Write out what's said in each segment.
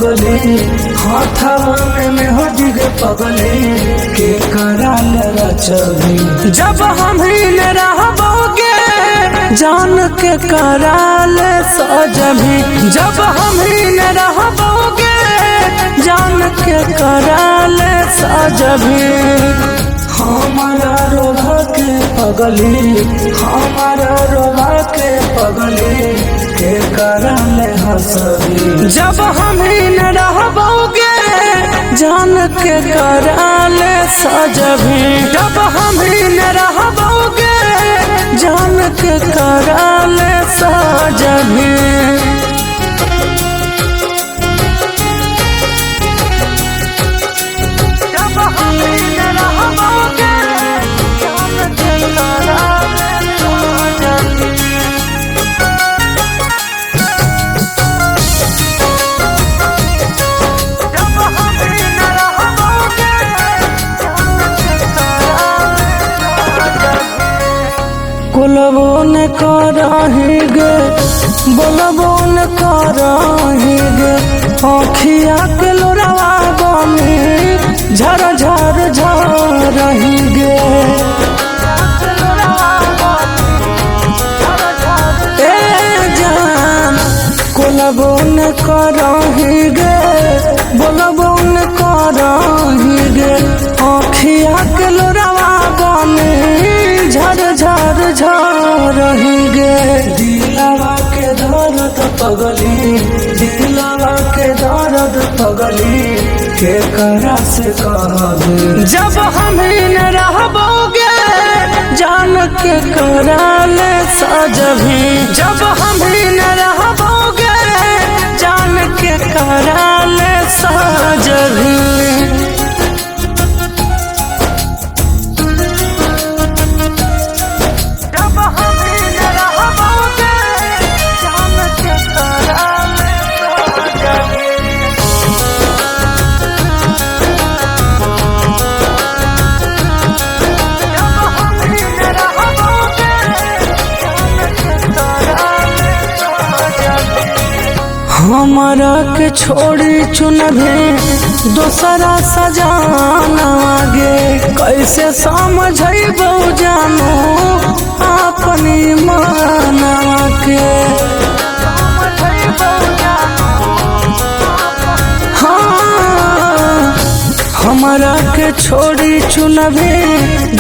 पगली हाथवा में मेहदी गे पगली के कराल रचबी। जब हम ही न रहबोगे जान के कराल सजबी। जब हम ही न रहबोगे जान के कराल सजबी। हमारा रोवा के पगली हमारा रोवा के पगली के कराल हंसबी। जब हम ही न रहबोगे जान के कराल सजबी। जब हम ही न रहबोगे जान के कराल सजबी। बोलबो न करही गे बोलबो न करही गे आँखिया के लोरावा बनी झर झर झरही गे। ए जान बोलबो न करही गे बोलबो न करही गे आँखिया के लोरावा बनी झर झर झरही गे। दिलवा के दर्द पगली दिलवा के दर्द पगली के करा से कहबी। जब हम ही न रहबोगे जान के कराल सजबी। जब हम ही न रहबोगे जान के कराल सजबी। हमारा के छोड़ी चुनबे दोसरा सजाना गे कैसे समझबो जानो अपनी माना के। हाँ हमारा के छोड़ी चुनबे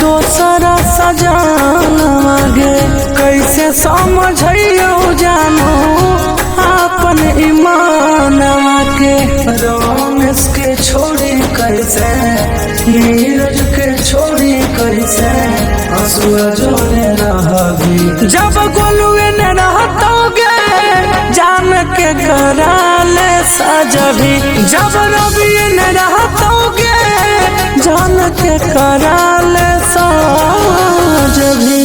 दोसरा सजाना गे कैसे समझियो जानो अपन ईमानवा के। रमेश के छोड़ी कैसे नीरज के छोड़ी कैसे हंसुआ जोड़े रहबी। जब गोलुए न रहतोगे जान के कराल सजबी। जब रवि न रहतोगे जान के कराल सजबी।